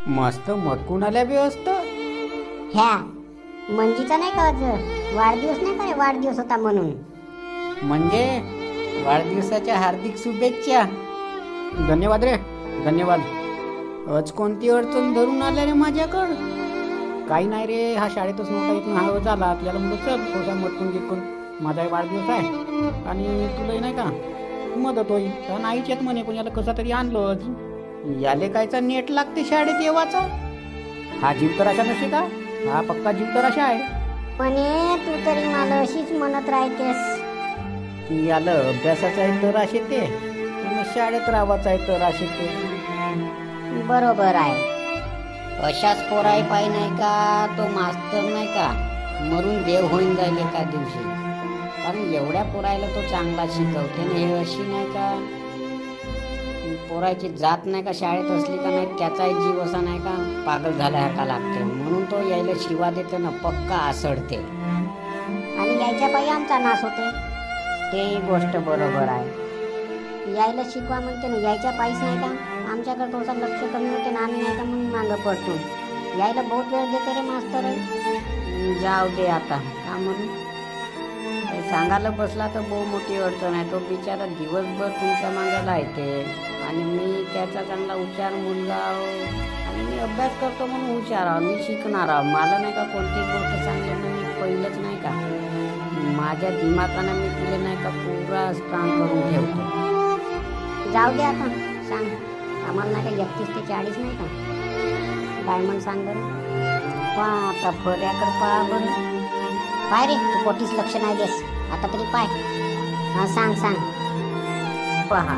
मस्त मटकून आल्या व्यवस्था. ह्या मंजीचा नाही का आज वाढदिवस नाही का, वाढदिवस होता म्हणून. म्हणजे वाढदिवसाच्या हार्दिक शुभेच्छा. धन्यवाद रे, धन्यवाद. आज कोणती अडचण धरून आल्या रे माझ्याकडं? काही नाही रे, हा शाळेतच नव्हता येत ना, हा झाला आपल्याला म्हणून चल थोडा मटकून गिटकून, माझाही वाढदिवस आहे आणि तुलाही नाही का मदत होईल. कारण आईच येत म्हणे, पण याला कसा तरी आणलोच. याले कायचा नेट लागते शाळेत येवाचा. हा जीव तर अशा नसे का, हा पक्का जीव तर अशा आहे. पण तू तरी मला अशीच म्हणत राहतेस. याला अभ्यासाचा आहे तर असे ते, पण शाळेत राहायचा आहे तर असे ते. बरोबर आहे. अशाच पोराई पाय नाही का तो मास्तर नाही का मरून देव होईन जाईल एका दिवशी. कारण एवढ्या पोरायला तो चांगला शिकवते ना. हे अशी नाही का पोरायची जात नाही का शाळेत असली का नाही त्याचाही जीव असा नाही का पागल झाला का लागते. म्हणून तो यायला शिवा देते ना, पक्का आसडते. आणि यायच्या पायी आमचा नाश होते. ते गोष्ट बरोबर आहे. यायला शिकवा म्हणते ना, यायच्या पायीच नाही का आमच्याकडे थोडंसं लक्ष कमी होते ना, आम्ही नाही का म्हणून मागं पडतो. यायला बहुत वेळ देते रे मास्तर. जाऊ दे आता का म्हणून सांगायला बसला तर बहु मोठी अडचण आहे. तो बिचारा दिवसभर तुमच्या मागायला येते आणि मी त्याचा चांगला हुशार मुलगा आहो आणि मी अभ्यास करतो म्हणून हुशार आहो, मी शिकणार आहो. मला नाही का कोणती गोष्ट सांगली ना मी पहिलंच नाही का माझ्या दिमागानं मी तिला नाही का पुरा स्ट्रॉंग करून ठेवतो. जाऊ दे आता, सांग आम्हाला नाही का 31 ते 40 नाही का डायमंड सांग बरं. पहा आता फर्याकडे पहा बरं. पाय रे, तू पोटीस लक्ष नाही देस आता तरी पाय. हा सांग सांग. पहा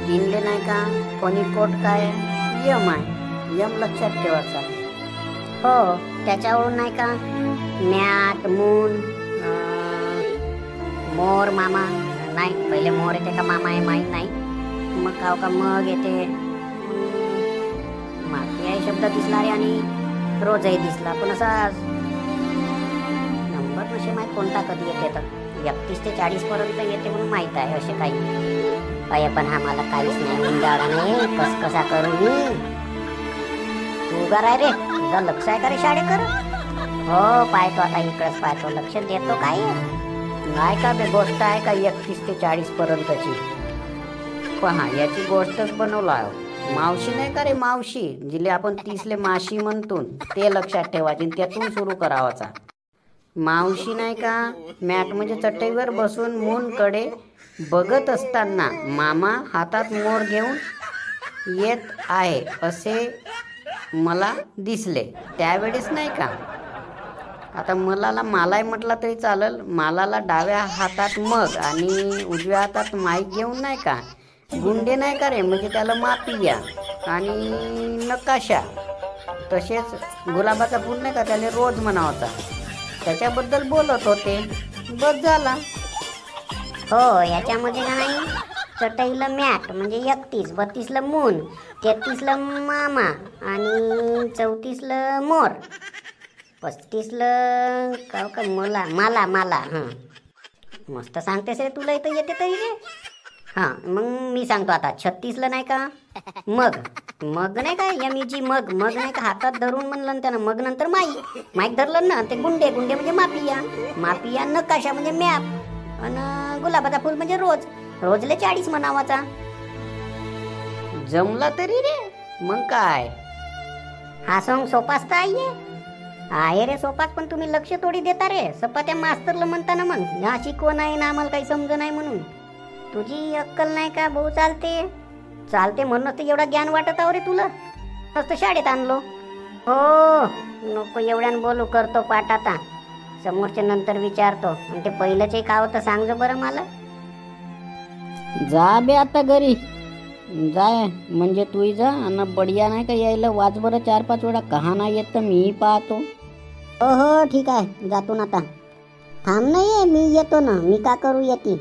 दिनले नाही का कोणी कोट काय यम आहे, यम लक्षात ठेवायचा. हो, त्याच्यावरून नाही का मॅट मून मोर मामा नाही, पहिले मोर येते का मामा आहे माहीत नाही. मग का मग येते माफियाही शब्द दिसला रे आणि रोजही दिसला. पण असा नंबर नसे माहीत कोणता कधी येते. तर 31 ते 40 पर्यंत येते म्हणून माहीत आहे असे काही. अय पण हा मला काहीच नाही उंडाळा नाही कसा करू मी. तू उगा राय रे, तुझा लक्ष आहे का रे शाळेकर? हो पाहतो आता, इकडंच पाहतो, लक्ष देतो. काय नाही का बे गोष्ट आहे का 31 ते 40 पर्यंतची. पहा याची गोष्टच बनवला आहे. मावशी नाही का रे, मावशी जिले आपण 30ले माशी म्हणतो ते लक्षात ठेवायचे, त्यातून सुरू करावाचा. मावशी नाही का मॅट म्हणजे चटईवर बसून मूनकडे बघत असताना मामा हातात मोर घेऊन येत आहे असे मला दिसले. त्यावेळेस नाही का आता मलाही म्हटलं तरी चालेल. मालाला डाव्या हातात मग आणि उजव्या हातात माईक घेऊन नाही का गुंडे नाही का रे म्हणजे त्याला मापिया आणि नकाशा, तसेच गुलाबाचा फूल नाही का त्याला रोज म्हणावता, त्याच्याबद्दल बोलत होते. बस झाला. हो, याच्यामध्ये नाही चटईला मॅट म्हणजे 31, 32ला मून, 33ला मामा आणि 34ला मोर, 35ला का मला हां. मस्त सांगतेस रे, तुला इथं येते तरी रे. हां मग मी सांगतो आता 36ला नाही का मग नाही का यमीची मग नाही का हातात धरून म्हणलं त्यानं. मग नंतर माईक धरलं ना ते गुंडे म्हणजे मापिया नकाशा म्हणजे मॅप आणि गुलाबाचा फूल म्हणजे रोजले 40 म्हणावाचा. जमला तरी रे. मग काय हा सॉंग सोपाच तर आहे रे सोपाच, पण तुम्ही लक्ष थोडी देता रे. सपा त्या मास्तरला म्हणताना मग ह्या शिकवण आहे ना आम्हाला काही समज नाही म्हणून. तुझी अक्कल नाही का भाऊ? चालते म्हणूनच तर एवढा ज्ञान वाटत आहो रे तुला. मस्त शाळेत आणलो. हो नको एवढ्यानं बोलू, करतो पाठ आता. समोरच्या नंतर विचारतो. आणि ते पहिलंच एक होतं सांग बरं मला. जा बे आता घरी जाय, म्हणजे तू जा आणि बढिया नाही का यायला वाच बरं 4-5 वेळा. कहा नाही येत तर मी पाहतो. हो ठीक आहे, जातो ना आता. थांब नाही मी येतो ना. मी का करू येते.